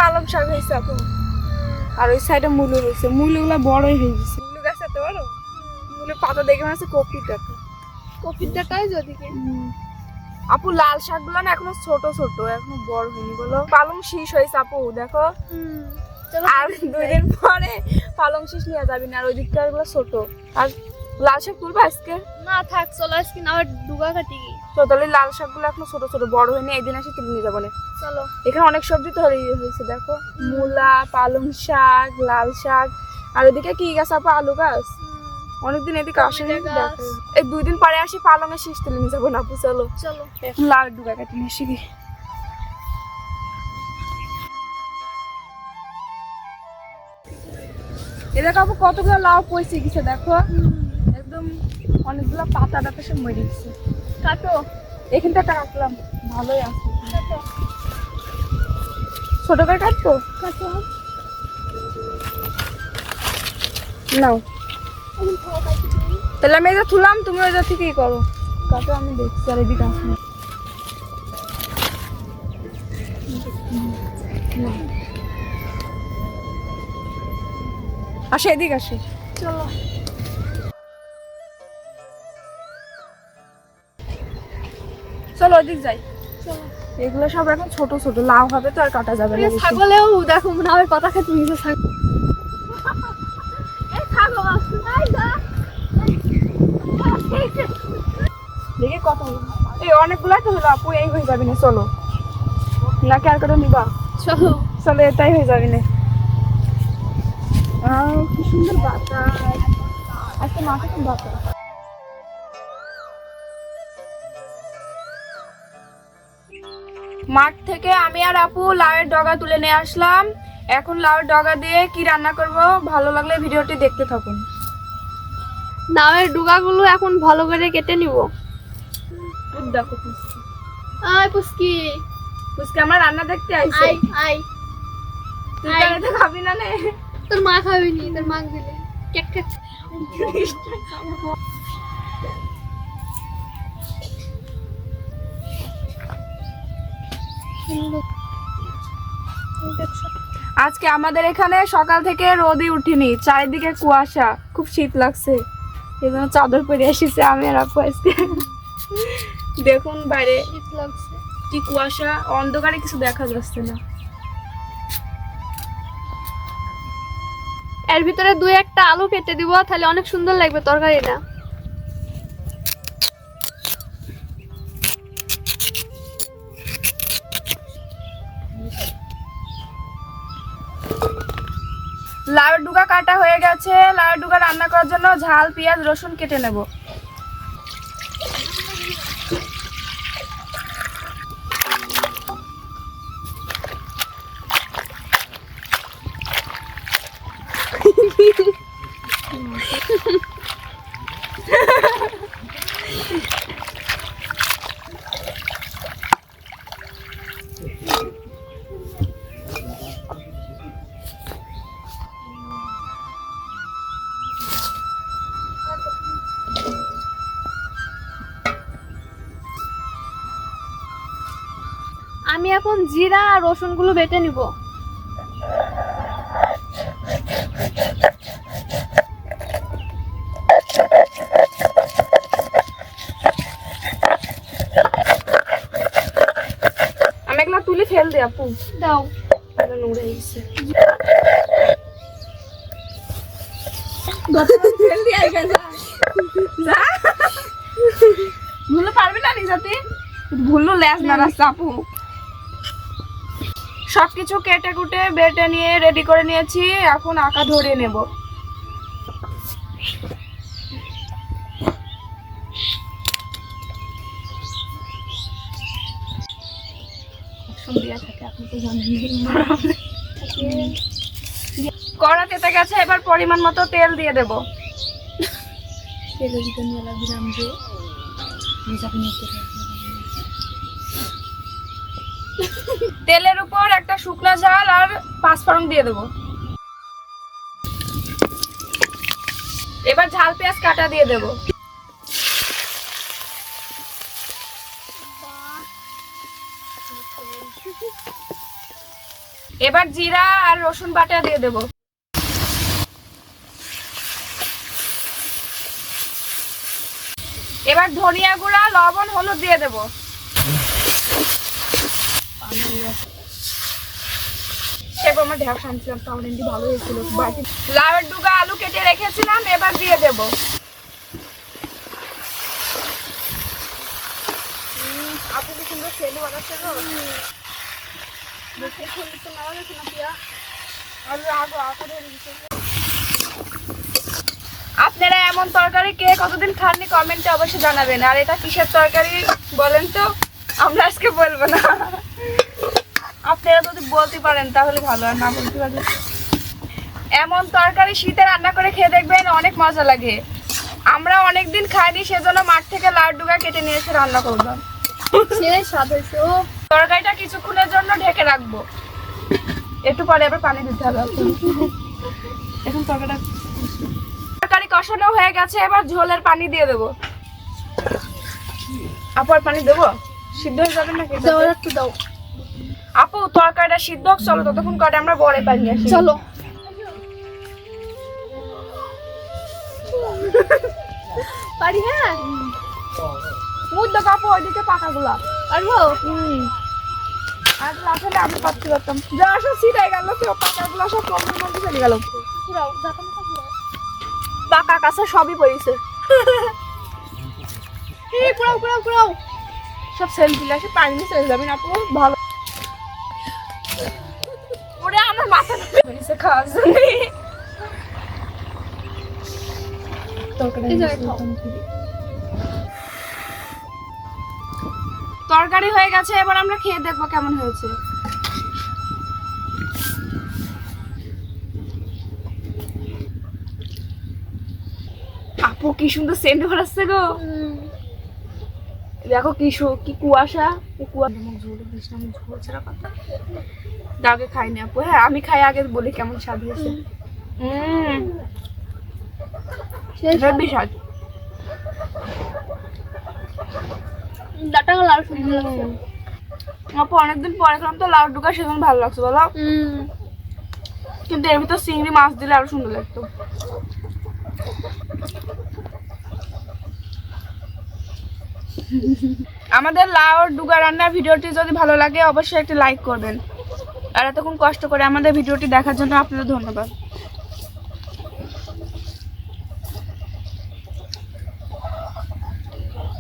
পালং শাক হয়েছে আপু, আর ওই সাইডে মূলো হয়েছে। মূলগুলো বড়ই হয়ে গেছে। মূলো গাছ এত বড়, মূলের পাতা দেখে মনে হচ্ছে কপির ডাটা। কপির ডাটাই যদি আপু লাল শাকগুলো না এখনো ছোট ছোট, এখনো বড় হয়নি। বলো পালং শীষ হয়েছে আপু, দেখো। আর 2 দিন পরে পালং শীষ নিয়ে যাবি না, আর ওই দিককার গুলো ছোট। আর লাল শাক তুলবা আজকে? না থাক, চলো আজকে না আবার ডুগা কাটি। তো তাহলে লাল শাকগুলো এখনো ছোট ছোট, বড় হয়নি। একদিন এসে তুলে নিয়ে যাবো না। চলো। এখানে অনেক সবজি তো হয়েছে, দেখো। মূলা, পালং শাক, লাল শাক, আর ওদিকে কি গাছ আপু? আলু গাছ। অনেকদিন এদিকে আসেনি, দেখো। এই 2 দিন পরে আসি পালং এর শীষ তুলে নিয়ে যাবো না আপু। চলো চলো এখন লাউ ডুগা কাটি নিয়ে আসি। এদিকে আপু কতগুলো লাউ পয়সে গেছে, দেখো। একদম অনেকগুলো পাতা টাতা সব মরে গেছে। কাটো। এখানটা কাটলাম, ভালোই আছে। ছোট করে কাটবো? কাটো নাও। তাহলে আমি এটা তুললাম, তুমি ওইটা থেকেই করো। কাটো, আমি দেখছি। আর এদিকে আসো। আসো এদিকে আসো। চলো। চলো ওইদিক যাই। চলো। এগুলো সব এখন ছোট ছোট, লাউ হবে তো আর কাটা যাবে না। ছাগলেও দেখো মনে হয় কথা খেতে নিচে ছাগল। দেখে কত এই অনেকগুলাই তো হলো আপু, এই হয়ে যাবি না। চলো নাকি আর কটা নিবা? চলো। চলো এটাই হয়ে যাবি না। কি সুন্দর বাতাস, আজকে মাঠে খুব বাতাস। মাঠ থেকে আমি আর আপু লাউয়ের ডগা তুলে নিয়ে আসলাম। এখন লাউয়ের ডগা দিয়ে কি রান্না করব, ভালো লাগলে ভিডিওটি দেখতে থাকুন। নামের ডুগাগুলো এখন ভালো করে কেটে নিব। দেখো পুচকি, আয় পুচকি, পুচকি আমরা রান্না দেখতে আইছি। আয় আয়। তুই তাহলে তো খাবি না নে। তোর মা খাবিনি, তোর মা দিলে কেক কেক। আজকে আমাদের এখানে সকাল থেকে রোদই উঠিনি, চারিদিকে কুয়াশা, খুব শীত লাগছে। এই জন্য চাদর পরে এসেছে আমি আর আপু আজকে। দেখুন বাইরে শীত লাগছে। কি কুয়াশা, অন্ধকারে কিছু দেখা যাচ্ছে না। এর ভিতরে 2-1টা আলু কেটে দিব, তাহলে অনেক সুন্দর লাগবে তরকারিটা। লাউয়ের ডুগা কাটা হয়ে গেছে। লাউয়ের ডুগা রান্না করার জন্য ঝাল, পেঁয়াজ, রসুন কেটে নেব। আমি এখন জিরা আর রসুন গুলো বেটে নিব। আমি এগুলো তুলে ফেল দে আপু। দাও। নোংরা হয়ে গেছে। ভুলতে পারবি না নিজাতে, ভুললো ল্যাস না রাস্তা আপু। সবকিছু কেটে কুটে বেটে নিয়ে রেডি করে নিয়েছি, এখন আঁকা ধরিয়ে নেব। কড়া তেতে গেছে, এবার পরিমাণ মতো তেল দিয়ে দেব। তেলের উপর একটা শুকনো ঝাল আর 5 ফোড়ন দিয়ে দেব। এবার ঝাল পেঁয়াজ কাটা দিয়ে দেব। এবার জিরা আর রসুন বাটা দিয়ে দেব। এবার ধনিয়া গুঁড়া, লবণ, হলুদ দিয়ে দেব। এবার আমার ঢেক সানছিলাম, তাহলে ভালো হয়েছিল। লাউয়ের ডুগা আলু কেটে রেখেছিলাম, এবার দিয়ে দেব। আপু কি সুন্দর সেল বানাচ্ছে গো। আপনারা এমন তরকারি কে কতদিন খাননি কমেন্টে অবশ্যই জানাবেন। আর এটা কিসের তরকারি বলেন তো, আমরা আজকে বলবো না। আপনারা যদি বলতে পারেন তাহলে ভালো, আর না বলতে পারলে এমন তরকারি শীতে রান্না করে খেয়ে দেখবেন, অনেক মজা লাগে। আমরা অনেকদিন খাইনি, সেজন্য মাঠ থেকে লাউ ডুগা কেটে নিয়ে এসে রান্না করলাম। তরকারিটা কিছুক্ষণের জন্য ঢেকে রাখবো, একটু পরে আবার পানি দিতে হবে। এখন তরকারি কষানো হয়ে গেছে, এবার ঝোলের পানি দিয়ে দেবো। আপু আর পানি দেবো? সিদ্ধ হয়ে যাবে নাকি? একটু দাও আপু, তরকারিটা সিদ্ধ হোক, চলো ততক্ষণ করে আমরা বড়ে পানি আসি। চলো। পারি? হ্যাঁ, মুদ্দা কাপু ওইদিকে পাকাগুলা পারবো। আর আসলে আমি পাচ্ছি পারতাম, যা আসা সিটাই গেল, কেউ পাকাগুলা সব কমের মধ্যে চলে গেল। পাকা কাঁচা সবই পড়েছে। পুরাও পুরাও পুরাও। সব সেল দিলে আসে পানি নিয়ে চলে যাবেন আপু, ভালো। ওরে আমার মাথা ধরেছে খাওয়ার জন্য। তরকারি হয়ে গেছে, এবার আমরা খেয়ে দেখবো কেমন হয়েছে। আপু কি সুন্দর সেন্ট ভরাচ্ছে গো। দেখো কি কুয়াশা, ঝোল ছাড়া কথা আগে খাইনি আপু। হ্যাঁ আমি খাই, আগে বলি কেমন স্বাদ হয়েছে। হেবি স্বাদ। আপু অনেকদিন পরে খেলাম তো লাউ ডুগা, সেজন্য ভালো লাগছে বলো। কিন্তু এর ভিতর চিংড়ি মাছ দিলে আরো সুন্দর লাগতো। আমাদের লাউ ডুগা রান্নার ভিডিওটি যদি ভালো লাগে অবশ্যই একটা লাইক করবেন। আর এতক্ষণ কষ্ট করে আমাদের ভিডিওটি দেখার জন্য আপনাদের ধন্যবাদ।